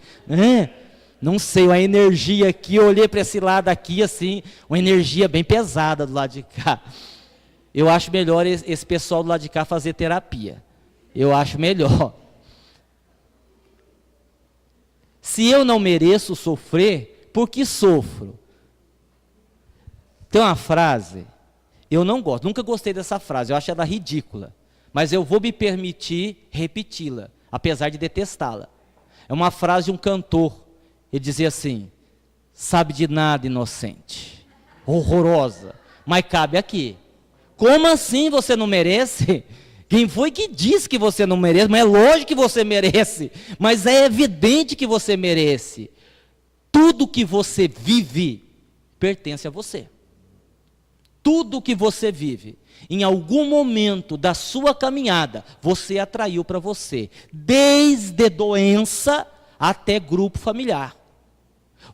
Não sei, uma energia aqui, eu olhei para esse lado aqui, assim, uma energia bem pesada do lado de cá. Eu acho melhor esse pessoal do lado de cá fazer terapia. Eu acho melhor. Se eu não mereço sofrer, por que sofro? Tem uma frase, eu não gosto, nunca gostei dessa frase, eu acho ela ridícula. Mas eu vou me permitir repeti-la, apesar de detestá-la. É uma frase de um cantor. Ele dizia assim: sabe de nada, inocente. Horrorosa, mas cabe aqui. Como assim você não merece? Quem foi que disse que você não merece? Mas é lógico que você merece. Mas é evidente que você merece. Tudo que você vive pertence a você. Tudo que você vive, em algum momento da sua caminhada, você atraiu para você. Desde doença até grupo familiar.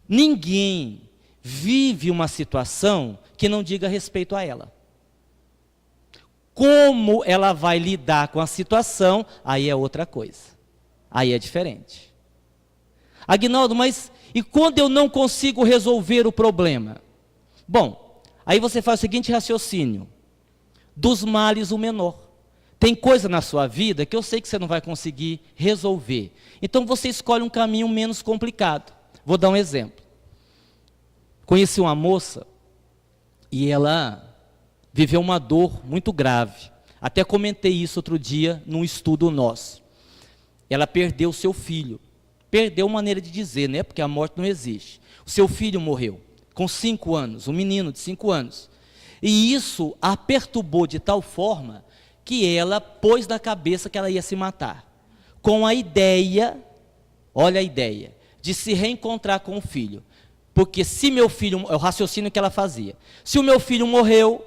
Ninguém vive uma situação que não diga respeito a ela. Como ela vai lidar com a situação, aí é outra coisa. Aí é diferente. Aguinaldo, mas e quando eu não consigo resolver o problema? Bom, aí você faz o seguinte raciocínio. Dos males o menor. Tem coisa na sua vida que eu sei que você não vai conseguir resolver. Então você escolhe um caminho menos complicado. Vou dar um exemplo. Conheci uma moça e ela viveu uma dor muito grave. Até comentei isso outro dia num estudo nosso. Ela perdeu seu filho. Perdeu maneira de dizer, né? Porque a morte não existe. O seu filho morreu com 5 anos, um menino de 5 anos. E isso a perturbou de tal forma que ela pôs na cabeça que ela ia se matar. Com a ideia, olha a ideia, de se reencontrar com o filho. Porque se meu filho, é o raciocínio que ela fazia. Se o meu filho morreu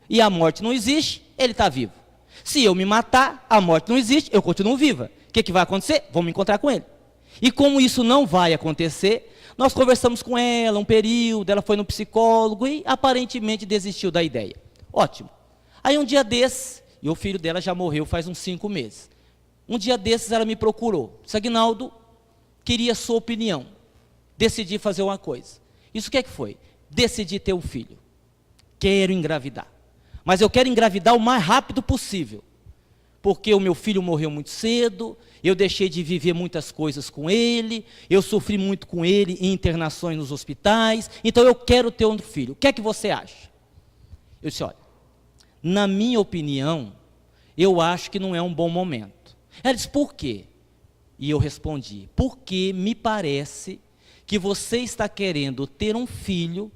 e a morte não existe, ele está vivo. Se eu me matar, a morte não existe, eu continuo viva. O que vai acontecer? Vou me encontrar com ele. E como isso não vai acontecer, nós conversamos com ela um período, ela foi no psicólogo e aparentemente desistiu da ideia. Ótimo. Aí um dia desses, e o filho dela já morreu faz uns 5 meses. Um dia desses ela me procurou. Disse: Aguinaldo, queria sua opinião. Decidi fazer uma coisa. Isso o que é que foi? Decidi ter um filho. Quero engravidar. Mas eu quero engravidar o mais rápido possível. Porque o meu filho morreu muito cedo, eu deixei de viver muitas coisas com ele, eu sofri muito com ele em internações nos hospitais, então eu quero ter outro filho. O que é que você acha? Eu disse: olha, na minha opinião, eu acho que não é um bom momento. Ela disse: por quê? E eu respondi: porque me parece que você está querendo ter um filho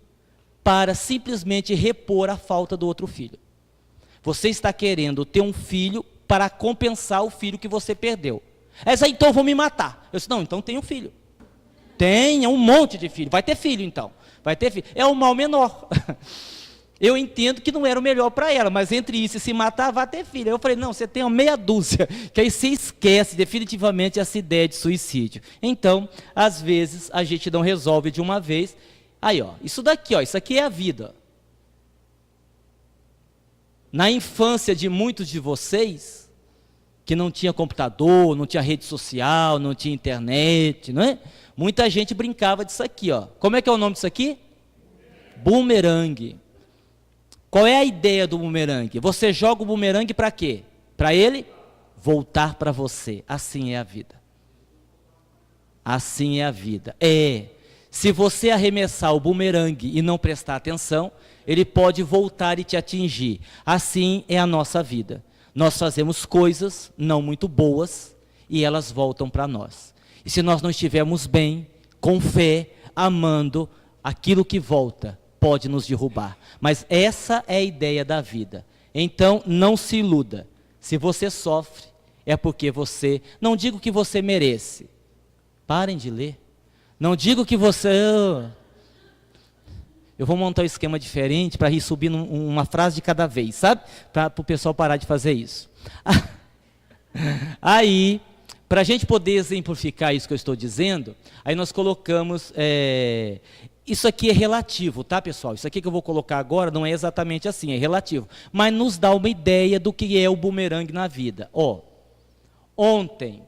para simplesmente repor a falta do outro filho. Você está querendo ter um filho para compensar o filho que você perdeu. Essa, então eu vou me matar. Eu disse: não, então tenha um filho. Tenha um monte de filho. Vai ter filho então. Vai ter filho. É o mal menor. Eu entendo que não era o melhor para ela, mas entre isso e se matar, vai ter filho. Aí eu falei: não, você tem uma meia dúzia, que aí você esquece definitivamente essa ideia de suicídio. Então, às vezes, a gente não resolve de uma vez. Aí, ó, isso daqui, ó, isso aqui é a vida. Na infância de muitos de vocês, que não tinha computador, não tinha rede social, não tinha internet, não é? Muita gente brincava disso aqui, ó. Como é que é o nome disso aqui? Bumerangue. Qual é a ideia do bumerangue? Você joga o bumerangue para quê? Para ele voltar para você. Assim é a vida. Assim é a vida. Se você arremessar o bumerangue e não prestar atenção, ele pode voltar e te atingir. Assim é a nossa vida. Nós fazemos coisas não muito boas e elas voltam para nós. E se nós não estivermos bem, com fé, amando, aquilo que volta pode nos derrubar. Mas essa é a ideia da vida. Então, não se iluda. Se você sofre, é porque você... Não digo que você merece. Parem de ler. Não digo que você... Eu vou montar um esquema diferente para ir subindo uma frase de cada vez, sabe? Para o pessoal parar de fazer isso. Aí, para a gente poder exemplificar isso que eu estou dizendo, aí nós colocamos... Isso aqui é relativo, tá, pessoal? Isso aqui que eu vou colocar agora não é exatamente assim, é relativo. Mas nos dá uma ideia do que é o bumerangue na vida. Ó, ontem,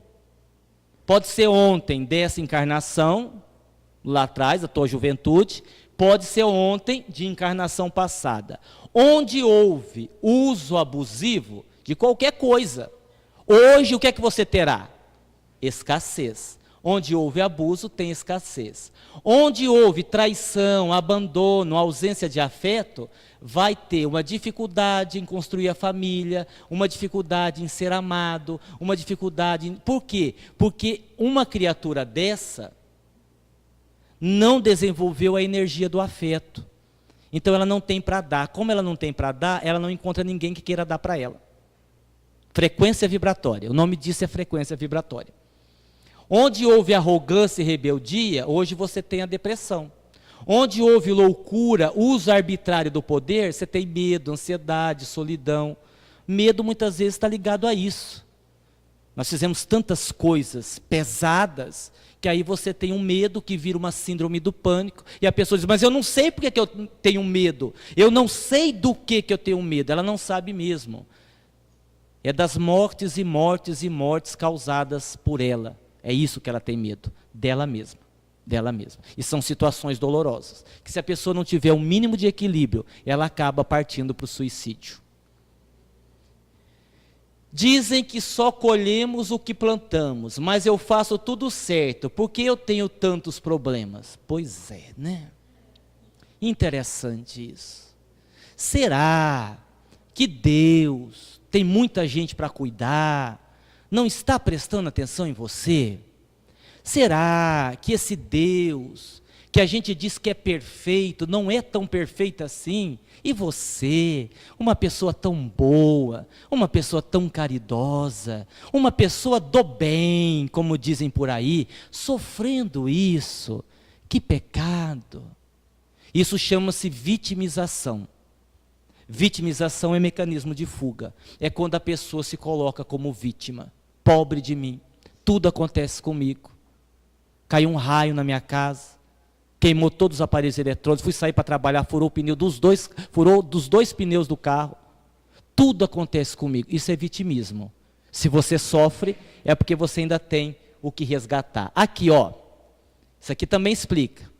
pode ser ontem dessa encarnação, lá atrás, da tua juventude, pode ser ontem de encarnação passada. Onde houve uso abusivo de qualquer coisa, hoje o que é que você terá? Escassez. Onde houve abuso, tem escassez. Onde houve traição, abandono, ausência de afeto, vai ter uma dificuldade em construir a família, uma dificuldade em ser amado, uma dificuldade em... Por quê? Porque uma criatura dessa não desenvolveu a energia do afeto. Então ela não tem para dar. Como ela não tem para dar, ela não encontra ninguém que queira dar para ela. Frequência vibratória. O nome disso é frequência vibratória. Onde houve arrogância e rebeldia, hoje você tem a depressão. Onde houve loucura, uso arbitrário do poder, você tem medo, ansiedade, solidão. Medo muitas vezes está ligado a isso. Nós fizemos tantas coisas pesadas, que aí você tem um medo que vira uma síndrome do pânico, e a pessoa diz, mas eu não sei porque que eu tenho medo, eu não sei do que eu tenho medo, ela não sabe mesmo. É das mortes e mortes e mortes causadas por ela. É isso que ela tem medo, dela mesma, dela mesma. E são situações dolorosas, que se a pessoa não tiver um mínimo de equilíbrio, ela acaba partindo para o suicídio. Dizem que só colhemos o que plantamos, mas eu faço tudo certo, porque eu tenho tantos problemas. Pois é, né? Interessante isso. Será que Deus tem muita gente para cuidar? Não está prestando atenção em você? Será que esse Deus, que a gente diz que é perfeito, não é tão perfeito assim? E você, uma pessoa tão boa, uma pessoa tão caridosa, uma pessoa do bem, como dizem por aí, sofrendo isso, que pecado! Isso chama-se vitimização. Vitimização é mecanismo de fuga, é quando a pessoa se coloca como vítima. Pobre de mim, tudo acontece comigo. Caiu um raio na minha casa, queimou todos os aparelhos eletrônicos, fui sair para trabalhar, furou dos dois pneus do carro. Tudo acontece comigo. Isso é vitimismo. Se você sofre, é porque você ainda tem o que resgatar. Aqui, ó, isso aqui também explica.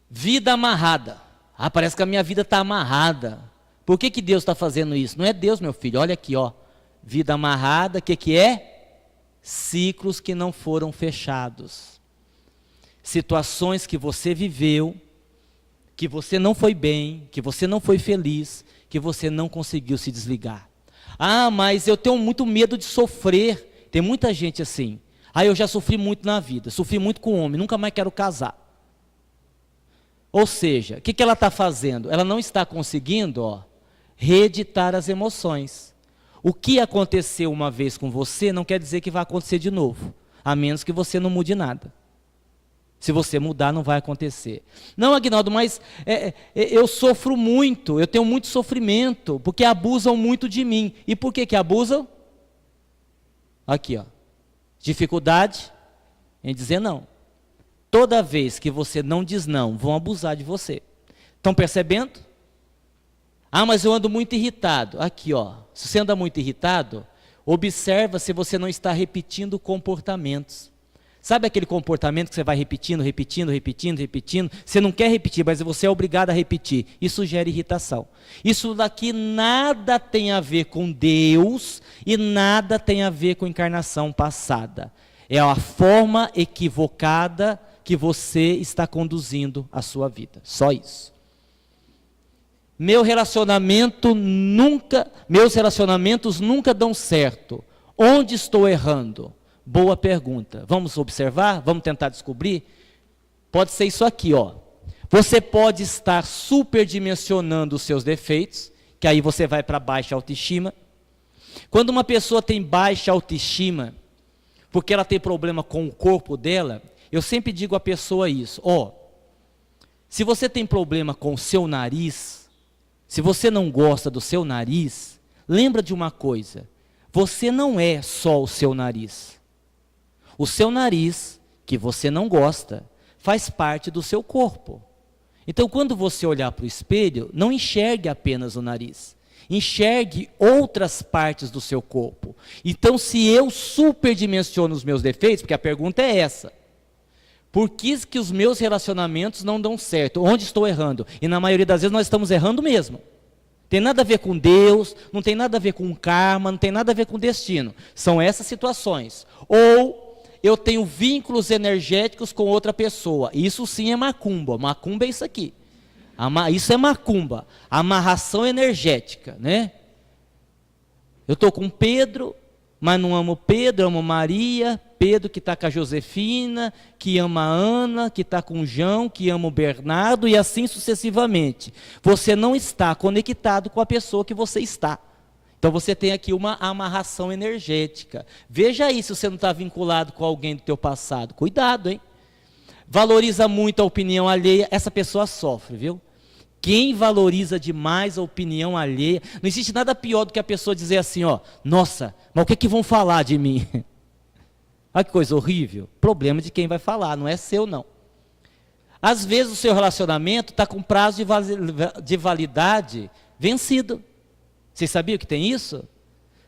Vida amarrada. Ah, parece que a minha vida está amarrada. Por que Deus está fazendo isso? Não é Deus, meu filho, olha aqui, ó. Vida amarrada, o que é? Ciclos que não foram fechados. Situações que você viveu, que você não foi bem, que você não foi feliz, que você não conseguiu se desligar. Ah, mas eu tenho muito medo de sofrer. Tem muita gente assim. Ah, eu já sofri muito na vida, sofri muito com homem, nunca mais quero casar. Ou seja, o que ela está fazendo? Ela não está conseguindo, ó, reeditar as emoções. O que aconteceu uma vez com você não quer dizer que vai acontecer de novo, a menos que você não mude nada. Se você mudar, não vai acontecer. Não, Aguinaldo, mas eu sofro muito, eu tenho muito sofrimento, porque abusam muito de mim. E por que abusam? Aqui, ó, dificuldade em dizer não. Toda vez que você não diz não, vão abusar de você. Estão percebendo? Ah, mas eu ando muito irritado. Aqui, ó, se você anda muito irritado, observa se você não está repetindo comportamentos. Sabe aquele comportamento que você vai repetindo, você não quer repetir, mas você é obrigado a repetir. Isso gera irritação. Isso daqui nada tem a ver com Deus e nada tem a ver com encarnação passada. É a forma equivocada que você está conduzindo a sua vida. Só isso. Meus relacionamentos nunca dão certo. Onde estou errando? Boa pergunta. Vamos observar? Vamos tentar descobrir? Pode ser isso aqui, ó. Você pode estar superdimensionando os seus defeitos, que aí você vai para baixa autoestima. Quando uma pessoa tem baixa autoestima, porque ela tem problema com o corpo dela, eu sempre digo à pessoa isso, ó, se você tem problema com o seu nariz, se você não gosta do seu nariz, lembra de uma coisa, você não é só o seu nariz. O seu nariz, que você não gosta, faz parte do seu corpo. Então, quando você olhar para o espelho, não enxergue apenas o nariz. Enxergue outras partes do seu corpo. Então, se eu superdimensiono os meus defeitos, porque a pergunta é essa, Por que os meus relacionamentos não dão certo? Onde estou errando? E na maioria das vezes nós estamos errando mesmo. Tem nada a ver com Deus, não tem nada a ver com karma, não tem nada a ver com destino. São essas situações. Ou eu tenho vínculos energéticos com outra pessoa. Isso sim é macumba. Macumba é isso aqui. Isso é macumba. Amarração energética, né? Eu estou com Pedro, mas não amo Pedro, amo Maria. Pedro que está com a Josefina, que ama a Ana, que está com o João, que ama o Bernardo, e assim sucessivamente. Você não está conectado com a pessoa que você está. Então você tem aqui uma amarração energética. Veja aí se você não está vinculado com alguém do teu passado. Cuidado, hein? Valoriza muito a opinião alheia, essa pessoa sofre, viu? Quem valoriza demais a opinião alheia, não existe nada pior do que a pessoa dizer assim, ó, nossa, mas o que vão falar de mim? Olha que coisa horrível. Problema de quem vai falar, não é seu não. Às vezes o seu relacionamento está com prazo de validade vencido. Vocês sabiam que tem isso?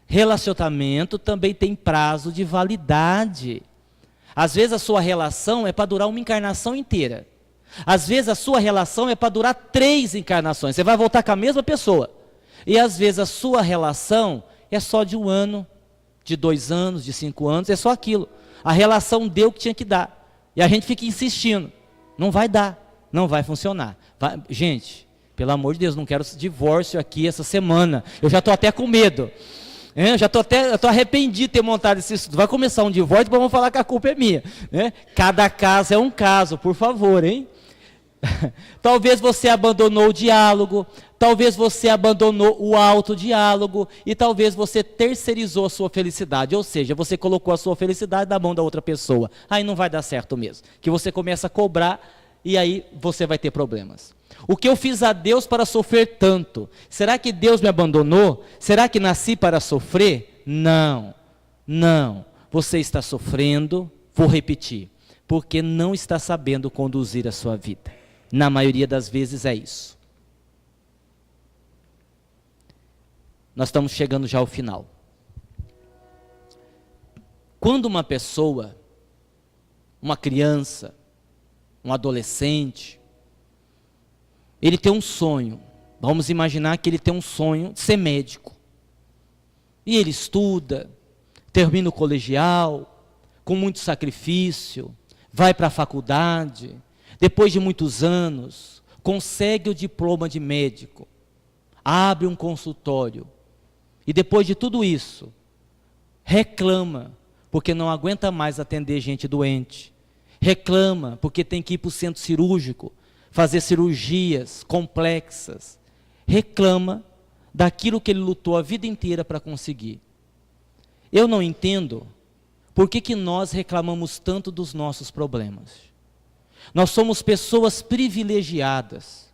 Relacionamento também tem prazo de validade. Às vezes a sua relação é para durar uma encarnação inteira. Às vezes a sua relação é para durar 3 encarnações. Você vai voltar com a mesma pessoa. E às vezes a sua relação é só de 1 ano, de 2 anos, de 5 anos, é só aquilo. A relação deu o que tinha que dar. E a gente fica insistindo. Não vai dar, não vai funcionar. Gente, pelo amor de Deus, não quero divórcio aqui essa semana. Eu já estou até com medo. Eu já estou arrependido de ter montado esse estudo. Vai começar um divórcio, vamos falar que a culpa é minha. Né? Cada caso é um caso, por favor, hein? Talvez você abandonou o diálogo, talvez você abandonou o autodiálogo e talvez você terceirizou a sua felicidade, ou seja, você colocou a sua felicidade na mão da outra pessoa. Aí não vai dar certo mesmo, que você começa a cobrar e aí você vai ter problemas. O que eu fiz a Deus para sofrer tanto? Será que Deus me abandonou? Será que nasci para sofrer? Não, não. Você está sofrendo, vou repetir, porque não está sabendo conduzir a sua vida. Na maioria das vezes é isso. Nós estamos chegando já ao final. Quando uma pessoa, uma criança, um adolescente, ele tem um sonho, vamos imaginar que ele tem um sonho de ser médico. E ele estuda, termina o colegial, com muito sacrifício, vai para a faculdade, depois de muitos anos, consegue o diploma de médico, abre um consultório, e depois de tudo isso, reclama, porque não aguenta mais atender gente doente, reclama, porque tem que ir para o centro cirúrgico, fazer cirurgias complexas, reclama daquilo que ele lutou a vida inteira para conseguir. Eu não entendo por que nós reclamamos tanto dos nossos problemas. Nós somos pessoas privilegiadas.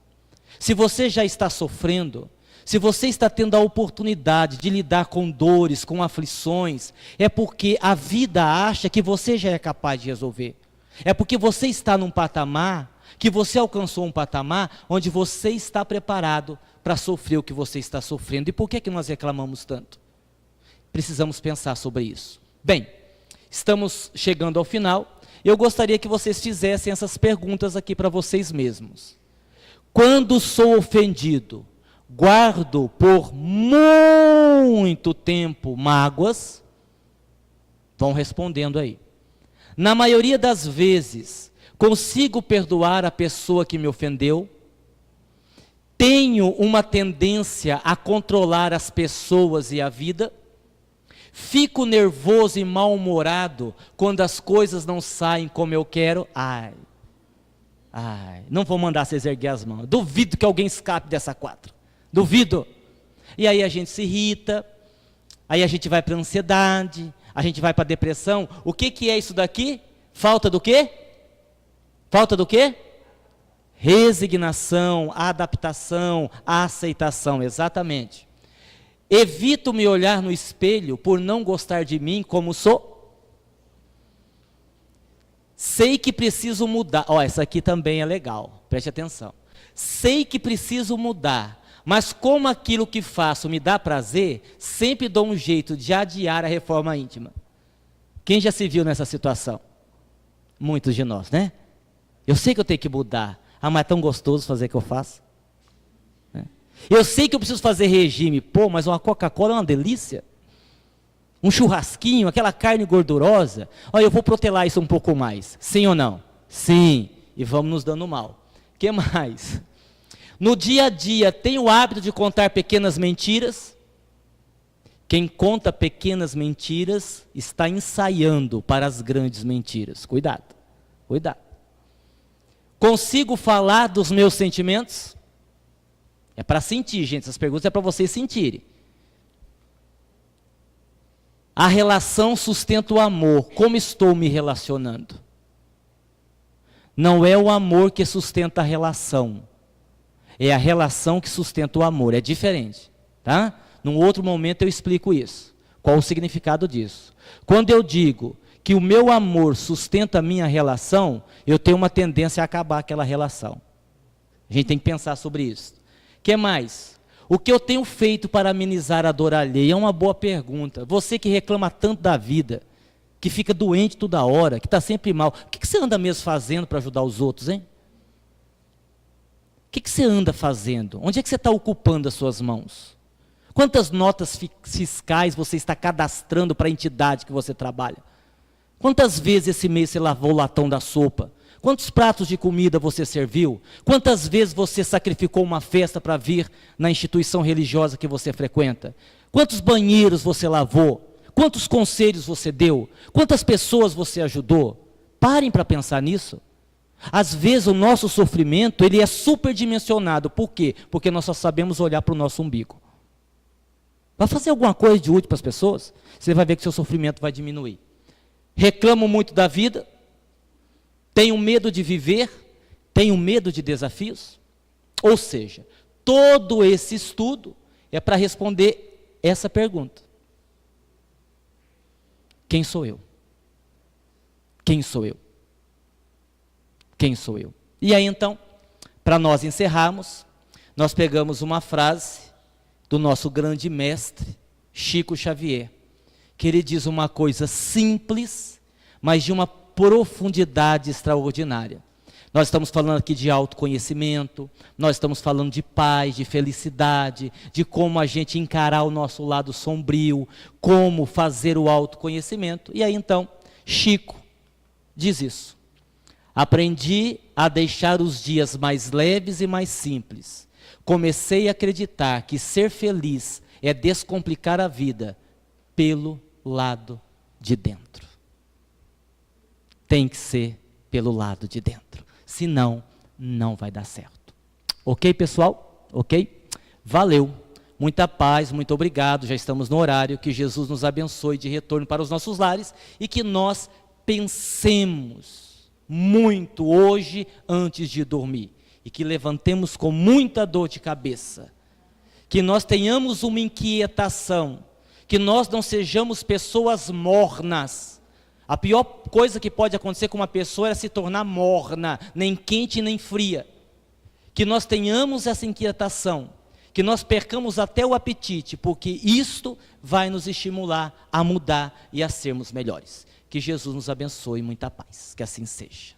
Se você já está sofrendo, se você está tendo a oportunidade de lidar com dores, com aflições, é porque a vida acha que você já é capaz de resolver. É porque você está num patamar, que você alcançou um patamar, onde você está preparado para sofrer o que você está sofrendo. E por que nós reclamamos tanto? Precisamos pensar sobre isso. Bem, estamos chegando ao final. Eu gostaria que vocês fizessem essas perguntas aqui para vocês mesmos. Quando sou ofendido, guardo por muito tempo mágoas? Vão respondendo aí. Na maioria das vezes, consigo perdoar a pessoa que me ofendeu? Tenho uma tendência a controlar as pessoas e a vida? Fico nervoso e mal-humorado quando as coisas não saem como eu quero? Ai, não vou mandar vocês erguer as mãos. Duvido que alguém escape dessa quadra. Duvido. E aí a gente se irrita, aí a gente vai para a ansiedade, a gente vai para a depressão. O que é isso daqui? Falta do quê? Falta do quê? Resignação, adaptação, aceitação, exatamente. Evito me olhar no espelho por não gostar de mim como sou. Sei que preciso mudar. Essa aqui também é legal, preste atenção. Sei que preciso mudar, mas como aquilo que faço me dá prazer, sempre dou um jeito de adiar a reforma íntima. Quem já se viu nessa situação? Muitos de nós, né? Eu sei que eu tenho que mudar. Ah, mas é tão gostoso fazer o que eu faço. Eu sei que eu preciso fazer regime. Pô, mas uma Coca-Cola é uma delícia. Um churrasquinho, aquela carne gordurosa. Olha, eu vou protelar isso um pouco mais. Sim ou não? Sim. E vamos nos dando mal. O que mais? No dia a dia, tem o hábito de contar pequenas mentiras? Quem conta pequenas mentiras está ensaiando para as grandes mentiras. Cuidado, cuidado. Consigo falar dos meus sentimentos? É para sentir, gente. Essas perguntas é para vocês sentirem. A relação sustenta o amor. Como estou me relacionando? Não é o amor que sustenta a relação. É a relação que sustenta o amor. É diferente, tá? Num outro momento eu explico isso. Qual o significado disso? Quando eu digo que o meu amor sustenta a minha relação, eu tenho uma tendência a acabar aquela relação. A gente tem que pensar sobre isso. O que mais? O que eu tenho feito para amenizar a dor alheia? É uma boa pergunta. Você que reclama tanto da vida, que fica doente toda hora, que está sempre mal, o que você anda mesmo fazendo para ajudar os outros, hein? O que você anda fazendo? Onde é que você está ocupando as suas mãos? Quantas notas fiscais você está cadastrando para a entidade que você trabalha? Quantas vezes esse mês você lavou o latão da sopa? Quantos pratos de comida você serviu? Quantas vezes você sacrificou uma festa para vir na instituição religiosa que você frequenta? Quantos banheiros você lavou? Quantos conselhos você deu? Quantas pessoas você ajudou? Parem para pensar nisso. Às vezes o nosso sofrimento ele é superdimensionado. Por quê? Porque nós só sabemos olhar para o nosso umbigo. Vai fazer alguma coisa de útil para as pessoas? Você vai ver que seu sofrimento vai diminuir. Reclamo muito da vida? Tenho medo de viver? Tenho medo de desafios? Ou seja, todo esse estudo é para responder essa pergunta. Quem sou eu? Quem sou eu? Quem sou eu? E aí então, para nós encerrarmos, nós pegamos uma frase do nosso grande mestre, Chico Xavier, que ele diz uma coisa simples, mas de uma profundidade extraordinária. Nós estamos falando aqui de autoconhecimento, nós estamos falando de paz, de felicidade, de como a gente encarar o nosso lado sombrio, como fazer o autoconhecimento. E aí então, Chico diz isso. Aprendi a deixar os dias mais leves e mais simples. Comecei a acreditar que ser feliz é descomplicar a vida pelo lado de dentro. Tem que ser pelo lado de dentro. Senão, não vai dar certo. Ok, pessoal? Ok? Valeu. Muita paz, muito obrigado. Já estamos no horário. Que Jesus nos abençoe de retorno para os nossos lares e que nós pensemos muito hoje antes de dormir. E que levantemos com muita dor de cabeça. Que nós tenhamos uma inquietação. Que nós não sejamos pessoas mornas. A pior coisa que pode acontecer com uma pessoa é se tornar morna, nem quente nem fria. Que nós tenhamos essa inquietação, que nós percamos até o apetite, porque isto vai nos estimular a mudar e a sermos melhores. Que Jesus nos abençoe, muita paz, que assim seja.